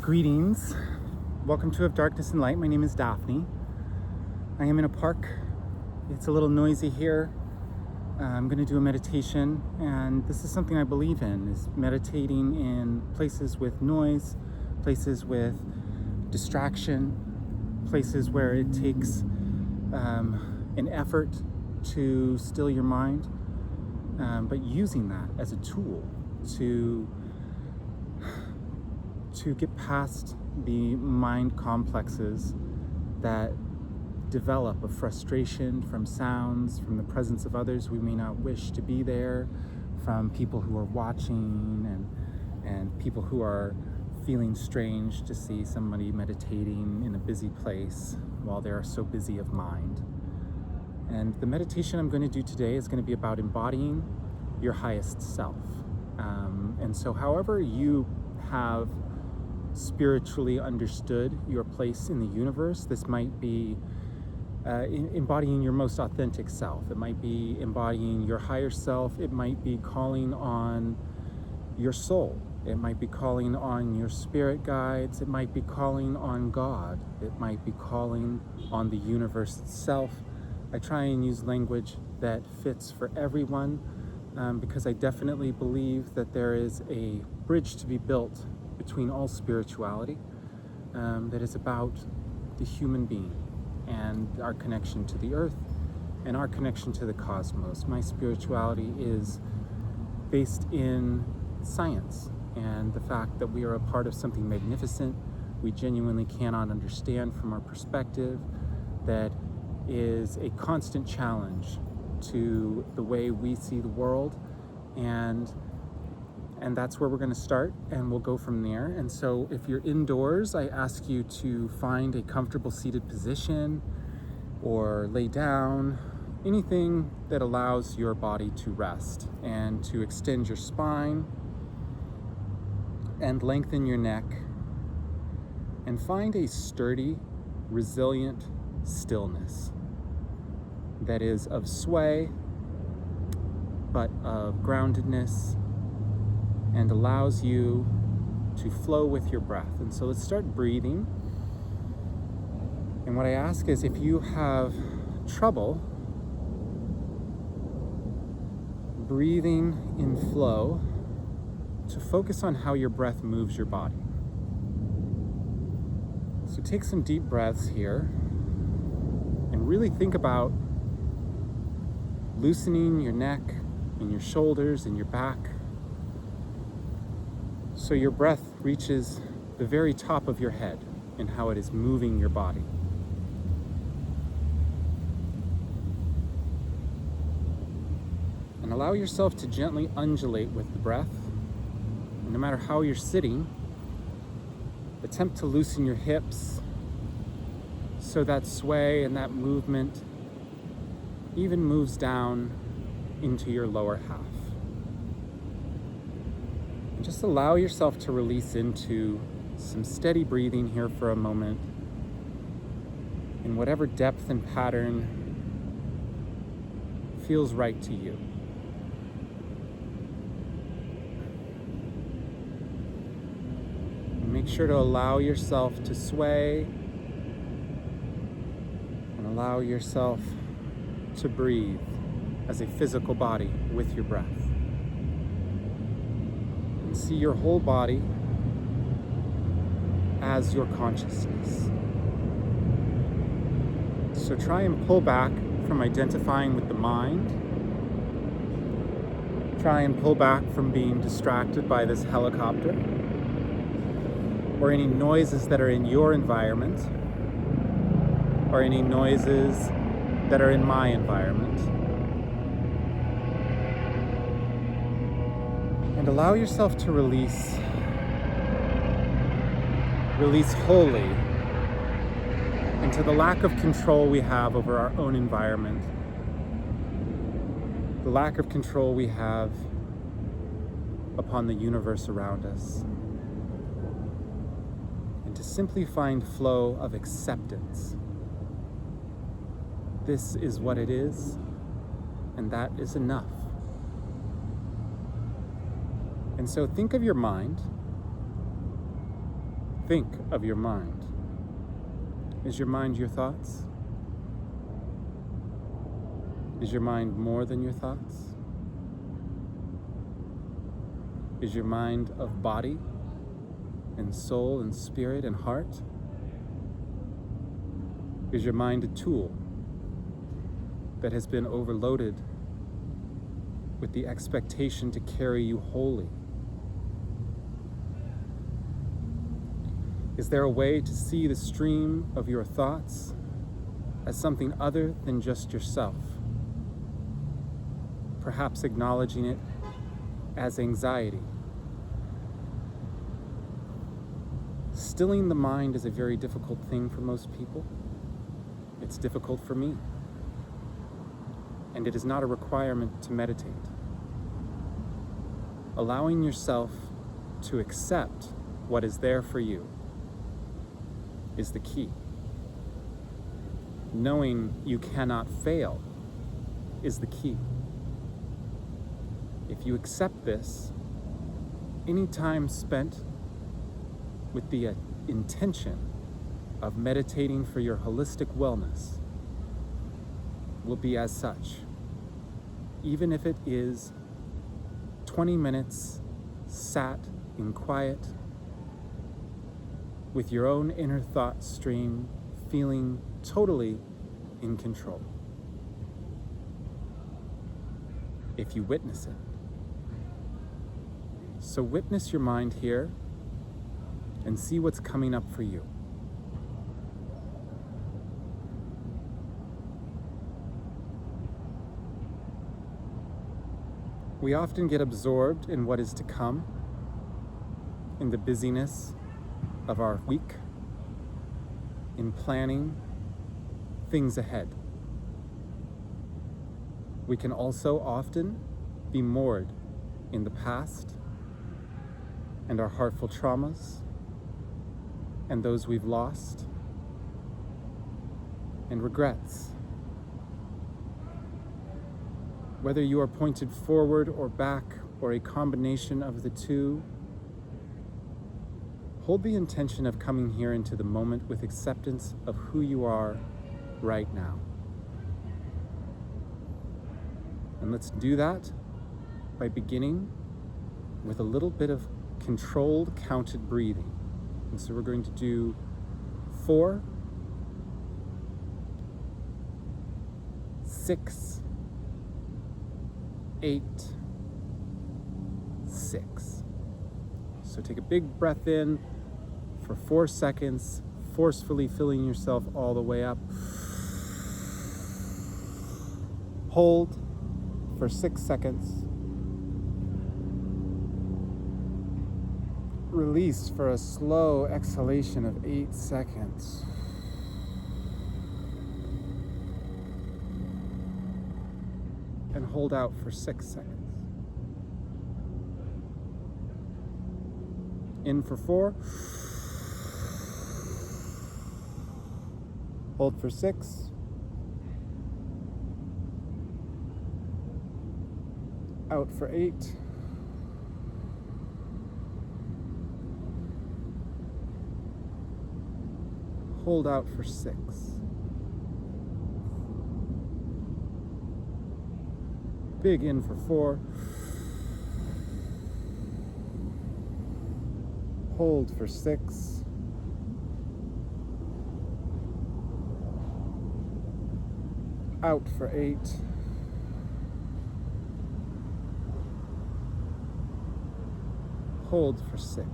Greetings. Welcome to Of Darkness and Light. My name is Daphne. I am in a park. It's a little noisy here. I'm going to do a meditation, and this is something I believe in, is meditating in places with noise, places with distraction, places where it takes an effort to still your mind, but using that as a tool to get past the mind complexes that develop of frustration from sounds, from the presence of others we may not wish to be there, from people who are watching and people who are feeling strange to see somebody meditating in a busy place while they are so busy of mind. And the meditation I'm going to do today is going to be about embodying your highest self. And so however you have spiritually understood your place in the universe, this might be embodying your most authentic self. It might be embodying your higher self. It might be calling on your soul. It might be calling on your spirit guides. It might be calling on God. It might be calling on the universe itself. I try and use language that fits for everyone because I definitely believe that there is a bridge to be built between all spirituality that is about the human being and our connection to the earth and our connection to the cosmos. My spirituality is based in science and the fact that we are a part of something magnificent we genuinely cannot understand from our perspective, that is a constant challenge to the way we see the world, and that's where we're going to start, and we'll go from there. And so if you're indoors, I ask you to find a comfortable seated position or lay down, anything that allows your body to rest and to extend your spine and lengthen your neck, and find a sturdy, resilient stillness that is of sway but of groundedness, and allows you to flow with your breath. And so let's start breathing. And what I ask is, if you have trouble breathing in flow, to focus on how your breath moves your body. So take some deep breaths here and really think about loosening your neck and your shoulders and your back, so your breath reaches the very top of your head and how it is moving your body. And allow yourself to gently undulate with the breath. And no matter how you're sitting, attempt to loosen your hips so that sway and that movement even moves down into your lower half. Just allow yourself to release into some steady breathing here for a moment in whatever depth and pattern feels right to you. And make sure to allow yourself to sway and allow yourself to breathe as a physical body with your breath. See your whole body as your consciousness. So try and pull back from identifying with the mind. Try and pull back from being distracted by this helicopter or any noises that are in your environment or any noises that are in my environment. And allow yourself to release wholly into the lack of control we have over our own environment, the lack of control we have upon the universe around us, and to simply find flow of acceptance. This is what it is, and that is enough. And so think of your mind think of your mind. Is your mind your thoughts? Is your mind more than your thoughts? Is your mind of body and soul and spirit and heart? Is your mind a tool that has been overloaded with the expectation to carry you wholly? Is there a way to see the stream of your thoughts as something other than just yourself? Perhaps acknowledging it as anxiety. Stilling the mind is a very difficult thing for most people. It's difficult for me. And it is not a requirement to meditate. Allowing yourself to accept what is there for you is the key. Knowing you cannot fail is the key. If you accept this, any time spent with the intention of meditating for your holistic wellness will be as such. Even if it is 20 minutes sat in quiet with your own inner thought stream, feeling totally in control. If you witness it. So witness your mind here and see what's coming up for you. We often get absorbed in what is to come, in the busyness of our week, in planning things ahead. We can also often be moored in the past and our heartful traumas and those we've lost and regrets. Whether you are pointed forward or back or a combination of the two, hold the intention of coming here into the moment with acceptance of who you are right now. And let's do that by beginning with a little bit of controlled counted breathing. And so we're going to do 4, 6, 8, 6. So take a big breath in for 4 seconds, forcefully filling yourself all the way up. Hold for 6 seconds. Release for a slow exhalation of 8 seconds. And hold out for 6 seconds. In for 4. Hold for 6. Out for 8. Hold out for 6. Big in for 4. Hold for 6. Out for 8. Hold for 6.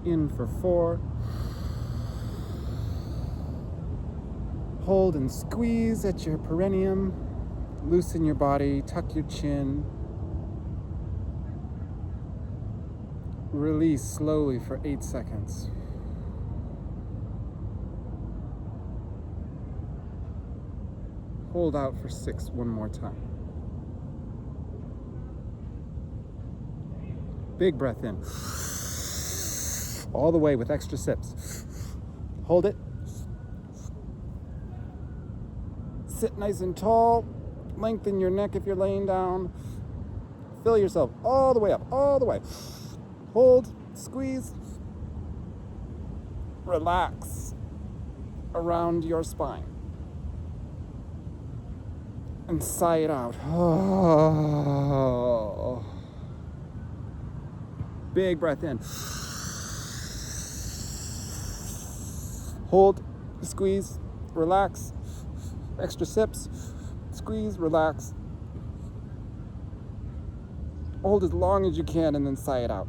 In for 4. Hold and squeeze at your perineum. Loosen your body, tuck your chin. Release slowly for 8 seconds. Hold out for 6 one more time. Big breath in. All the way with extra sips. Hold it. Sit nice and tall. Lengthen your neck if you're laying down. Fill yourself all the way up, all the way. Hold, squeeze, relax around your spine. And sigh it out. Oh. Big breath in. Hold, squeeze, relax. Extra sips. Squeeze, relax. Hold as long as you can and then sigh it out.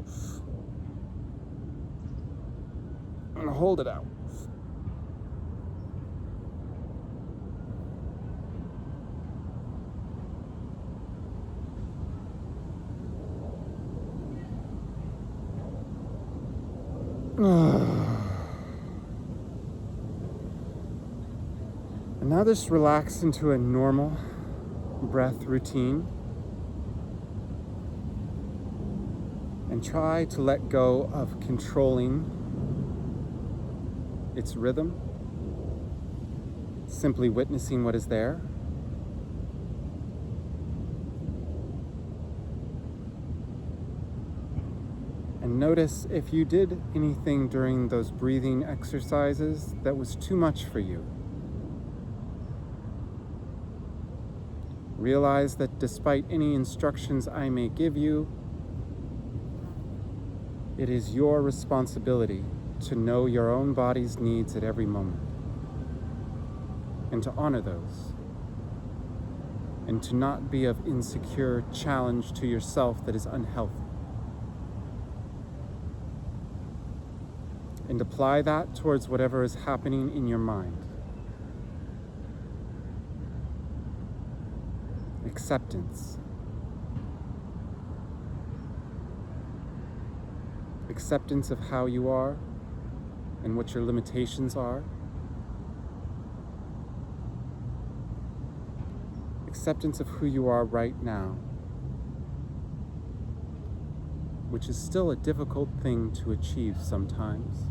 And hold it out. And now just relax into a normal breath routine and try to let go of controlling its rhythm, simply witnessing what is there. And notice if you did anything during those breathing exercises that was too much for you. Realize that despite any instructions I may give you, it is your responsibility to know your own body's needs at every moment and to honor those, and to not be of insecure challenge to yourself that is unhealthy. And apply that towards whatever is happening in your mind. Acceptance. Acceptance of how you are and what your limitations are. Acceptance of who you are right now, which is still a difficult thing to achieve sometimes,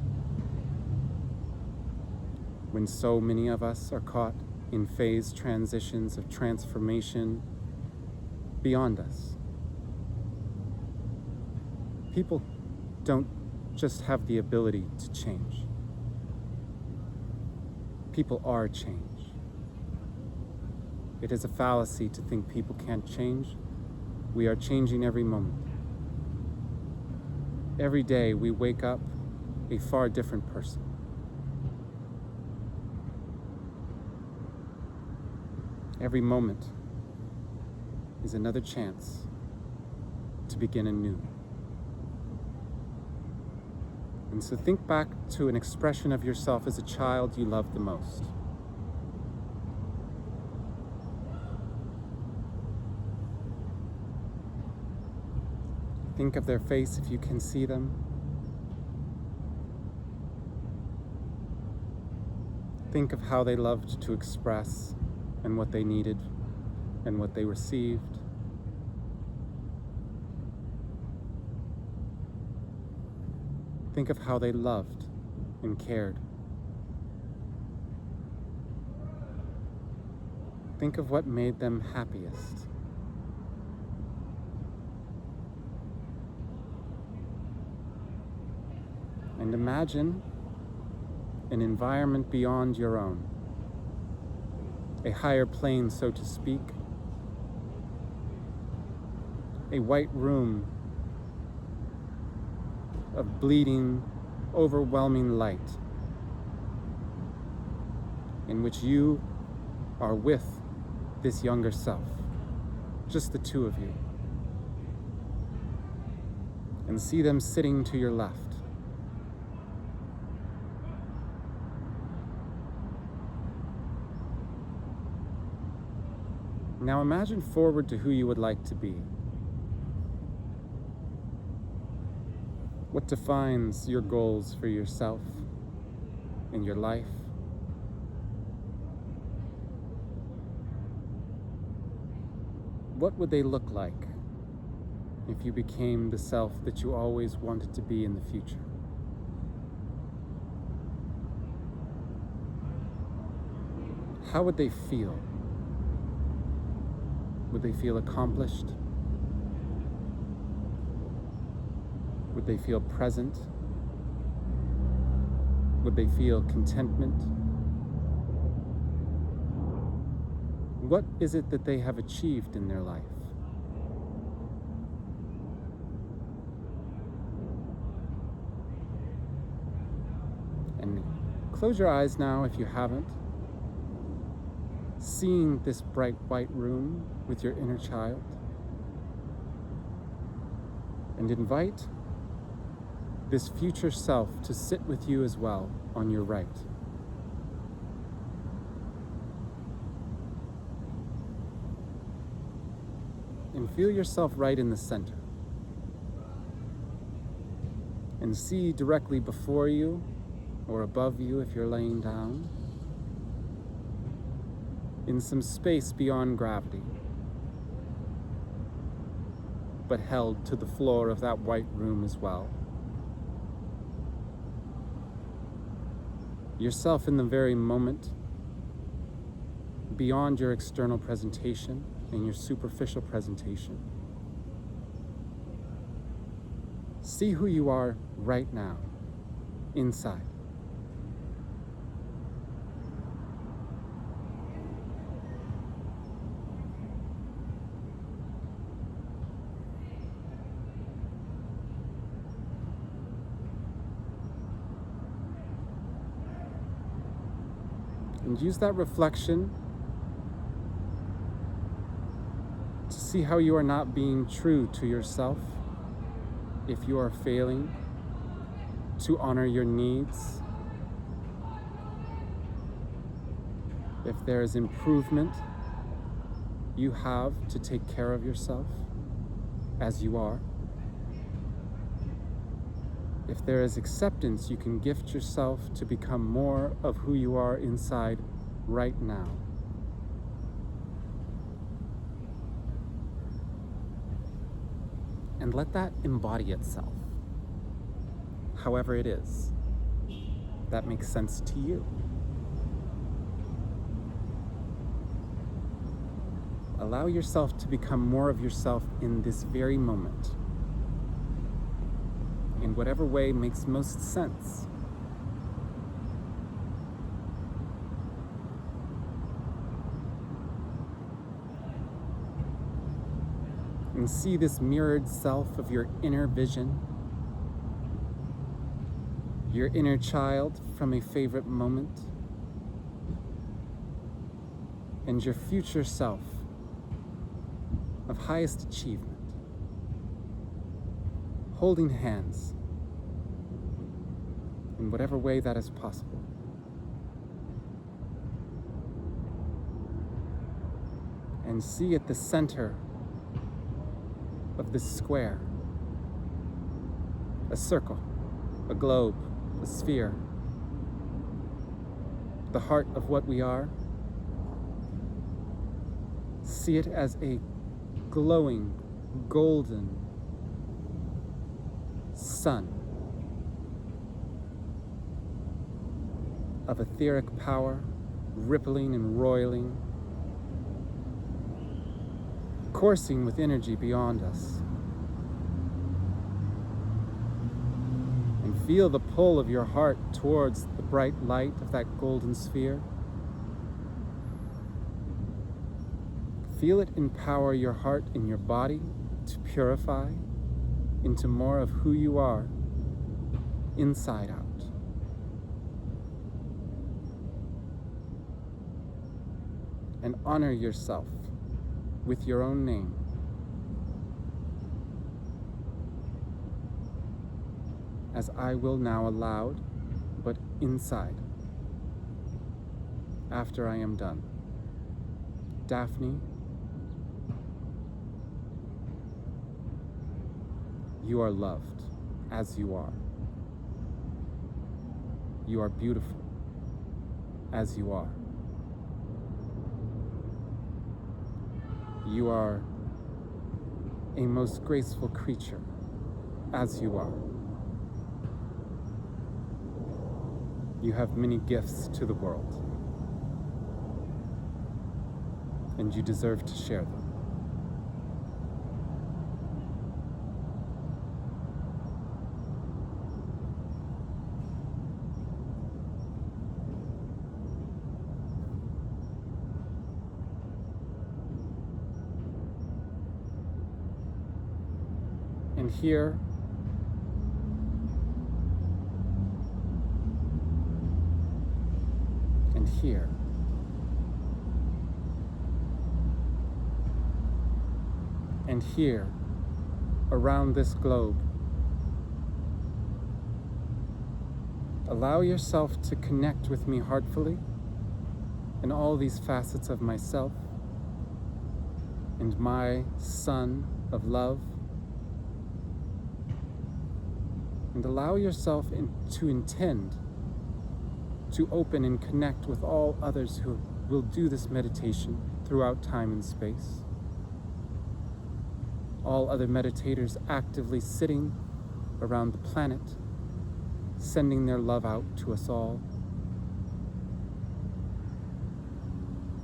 when so many of us are caught in phase transitions of transformation beyond us. People don't just have the ability to change. People are change. It is a fallacy to think people can't change. We are changing every moment. Every day we wake up a far different person. Every moment is another chance to begin anew. And so think back to an expression of yourself as a child you loved the most. Think of their face if you can see them. Think of how they loved to express and what they needed and what they received. Think of how they loved and cared. Think of what made them happiest. And imagine an environment beyond your own, a higher plane, so to speak, a white room of bleeding, overwhelming light, in which you are with this younger self, just the two of you, and see them sitting to your left. Now imagine forward to who you would like to be. What defines your goals for yourself and your life? What would they look like if you became the self that you always wanted to be in the future? How would they feel? Would they feel accomplished? Would Would they feel present? Would they feel contentment? What is it that they have achieved in their life? And close your eyes now if you haven't. Seeing this bright white room with your inner child. And invite this future self to sit with you as well on your right. And feel yourself right in the center. And see directly before you or above you if you're laying down, in some space beyond gravity, but held to the floor of that white room as well. Yourself in the very moment, beyond your external presentation and your superficial presentation. See who you are right now, inside. And use that reflection to see how you are not being true to yourself, if you are failing to honor your needs, if there is improvement you have to take care of yourself as you are, if there is acceptance you can gift yourself to become more of who you are inside right now. And let that embody itself, however it is, that makes sense to you. Allow yourself to become more of yourself in this very moment, in whatever way makes most sense. And see this mirrored self of your inner vision, your inner child from a favorite moment, and your future self of highest achievement, holding hands in whatever way that is possible. And see at the center of this square a circle, a globe, a sphere, the heart of what we are. See it as a glowing, golden sun of etheric power, rippling and roiling, coursing with energy beyond us. And feel the pull of your heart towards the bright light of that golden sphere. Feel it empower your heart and your body to purify into more of who you are, inside out. And honor yourself with your own name. As I will now aloud, but inside, after I am done. Daphne, you are loved as you are. You are beautiful as you are. You are a most graceful creature as you are. You have many gifts to the world, and you deserve to share them. And here, and here. And here, around this globe. Allow yourself to connect with me heartfully in all these facets of myself and my sun of love. And allow yourself to intend to open and connect with all others who will do this meditation throughout time and space. All other meditators actively sitting around the planet, sending their love out to us all.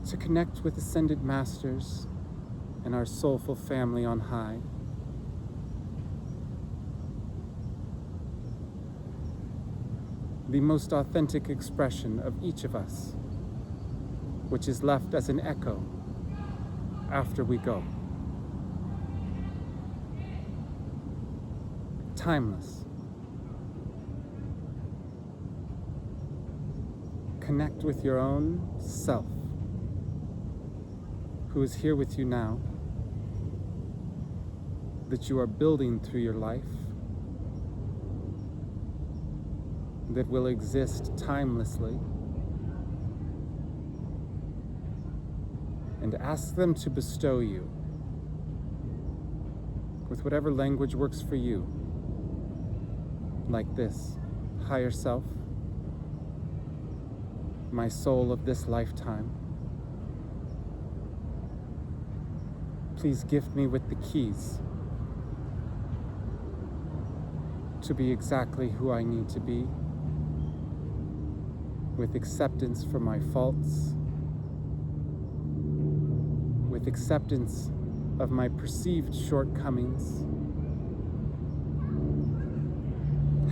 To connect with ascended masters and our soulful family on high. The most authentic expression of each of us, which is left as an echo after we go. Timeless. Connect with your own self, who is here with you now, that you are building through your life, that will exist timelessly, and ask them to bestow you with whatever language works for you, like this: higher self, my soul of this lifetime, please gift me with the keys to be exactly who I need to be, with acceptance for my faults, with acceptance of my perceived shortcomings.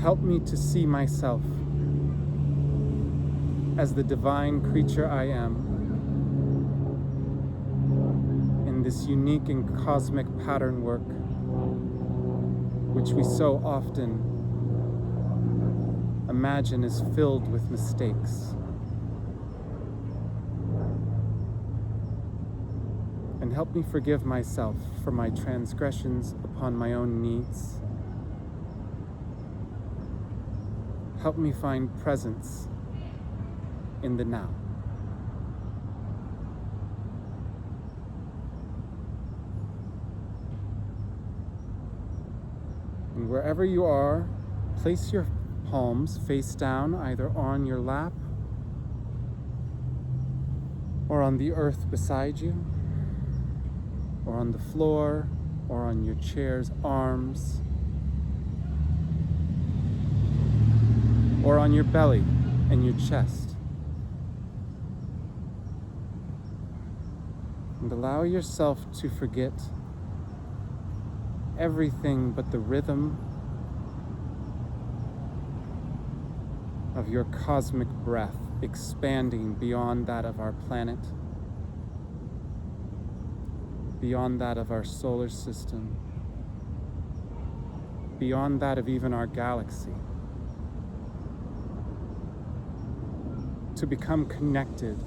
Help me to see myself as the divine creature I am in this unique and cosmic pattern work, which we so often imagine is filled with mistakes. And help me forgive myself for my transgressions upon my own needs. Help me find presence in the now. And wherever you are, place your palms face down, either on your lap or on the earth beside you, or on the floor, or on your chair's arms, or on your belly and your chest. And allow yourself to forget everything but the rhythm of your cosmic breath expanding beyond that of our planet, beyond that of our solar system, beyond that of even our galaxy, to become connected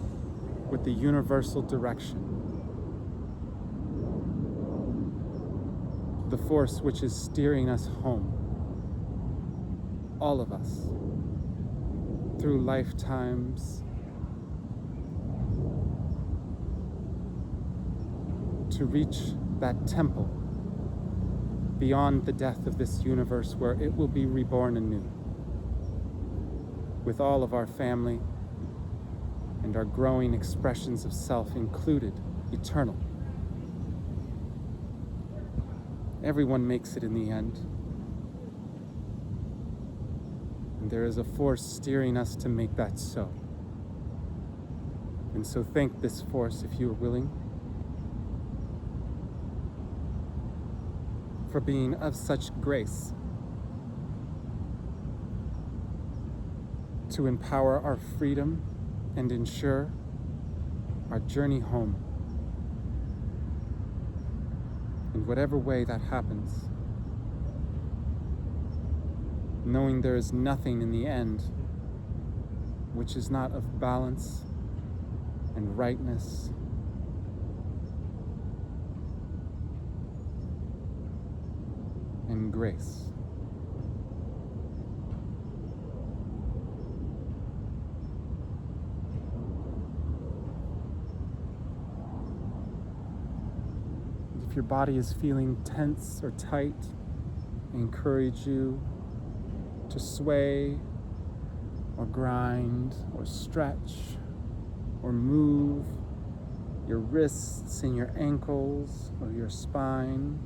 with the universal direction, the force which is steering us home, all of us, through lifetimes, to reach that temple beyond the death of this universe, where it will be reborn anew, with all of our family and our growing expressions of self included, eternal. Everyone makes it in the end. And there is a force steering us to make that so. And so thank this force, if you are willing, for being of such grace to empower our freedom and ensure our journey home. In whatever way that happens, knowing there is nothing in the end which is not of balance and rightness and grace. If your body is feeling tense or tight, I encourage you to sway or grind or stretch or move your wrists and your ankles or your spine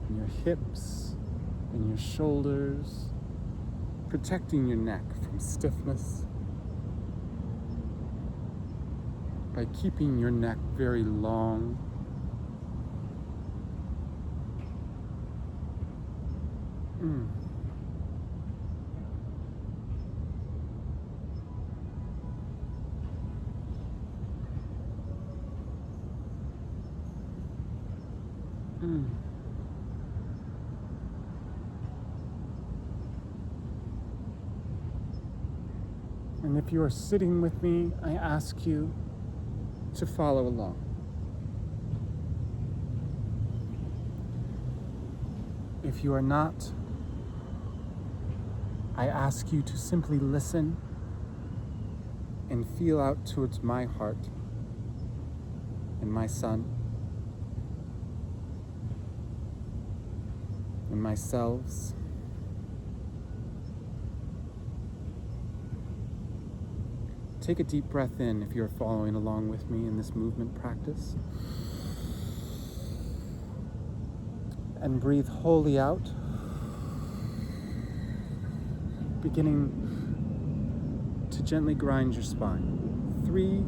and your hips and your shoulders, protecting your neck from stiffness by keeping your neck very long. And if you are sitting with me, I ask you to follow along. If you are not, I ask you to simply listen and feel out towards my heart and my son and myself. Take a deep breath in if you're following along with me in this movement practice. And breathe wholly out, beginning to gently grind your spine. 3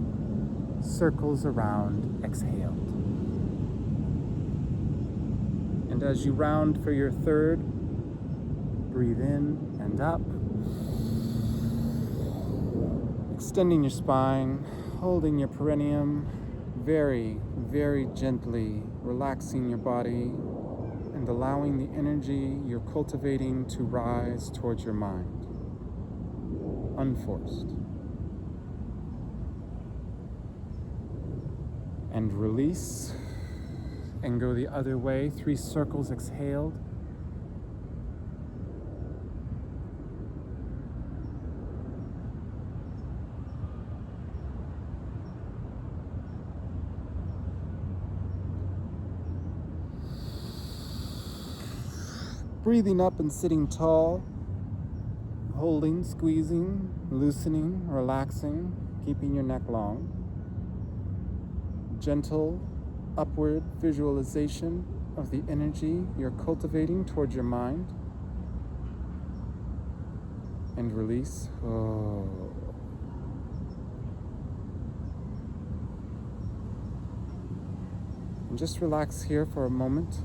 circles around, exhaled. And as you round for your 3rd, breathe in and up. Extending your spine, holding your perineum, very, very gently relaxing your body and allowing the energy you're cultivating to rise towards your mind, unforced. And release, and go the other way, 3 circles exhaled. Breathing up and sitting tall, holding, squeezing, loosening, relaxing, keeping your neck long. Gentle, upward visualization of the energy you're cultivating towards your mind. And release. And just relax here for a moment.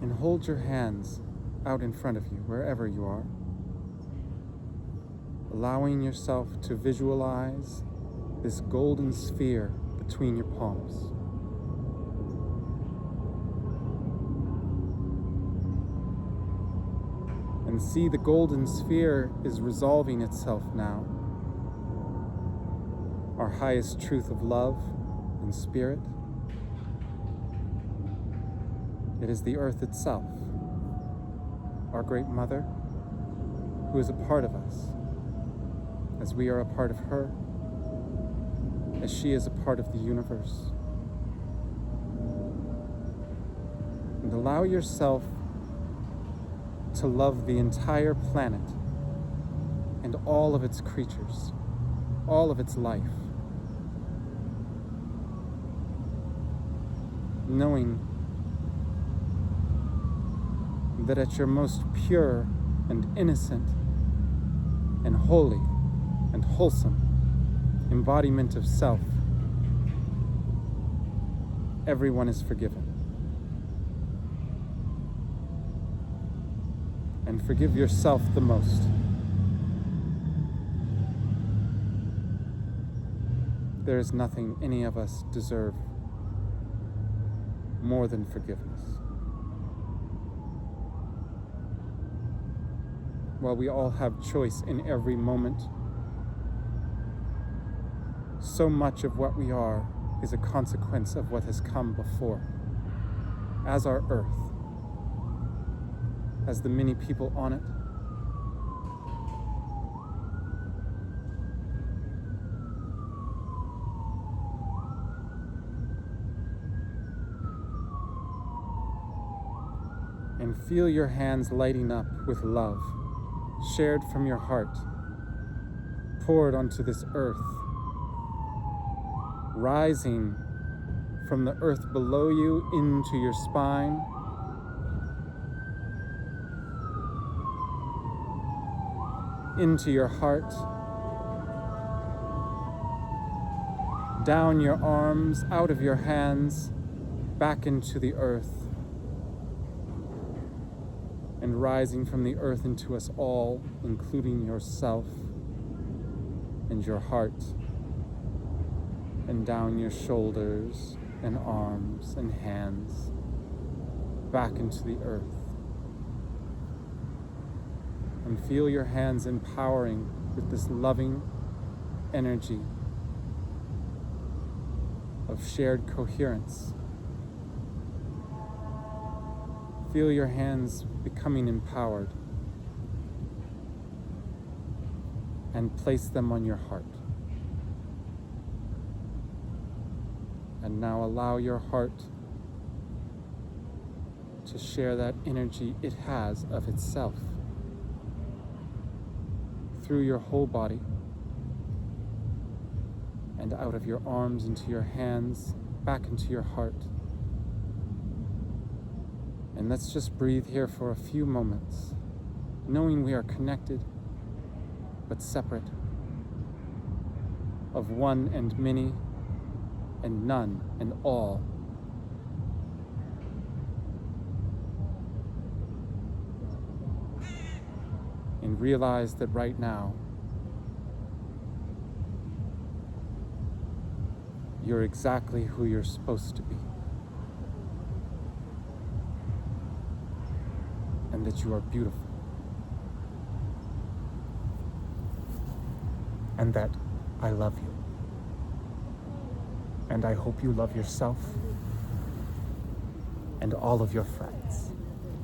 And hold your hands out in front of you, wherever you are, allowing yourself to visualize this golden sphere between your palms. And see the golden sphere is resolving itself now. Our highest truth of love and spirit. It is the earth itself, our great mother, who is a part of us, as we are a part of her, as she is a part of the universe. And allow yourself to love the entire planet and all of its creatures, all of its life, knowing that at your most pure and innocent and holy and wholesome embodiment of self, everyone is forgiven. And forgive yourself the most. There is nothing any of us deserve more than forgiveness. while we all have choice in every moment, so much of what we are is a consequence of what has come before. As our earth, as the many people on it, and feel your hands lighting up with love, shared from your heart, poured onto this earth, rising from the earth below you into your spine, into your heart, down your arms, out of your hands, back into the earth, and rising from the earth into us all, including yourself and your heart, and down your shoulders and arms and hands, back into the earth. And feel your hands empowering with this loving energy of shared coherence. Feel your hands becoming empowered, and place them on your heart. And now allow your heart to share that energy it has of itself through your whole body and out of your arms into your hands, back into your heart. And let's just breathe here for a few moments, knowing we are connected but separate, of one and many, and none and all. And realize that right now, you're exactly who you're supposed to be. And that you are beautiful. And that I love you. And I hope you love yourself and all of your friends.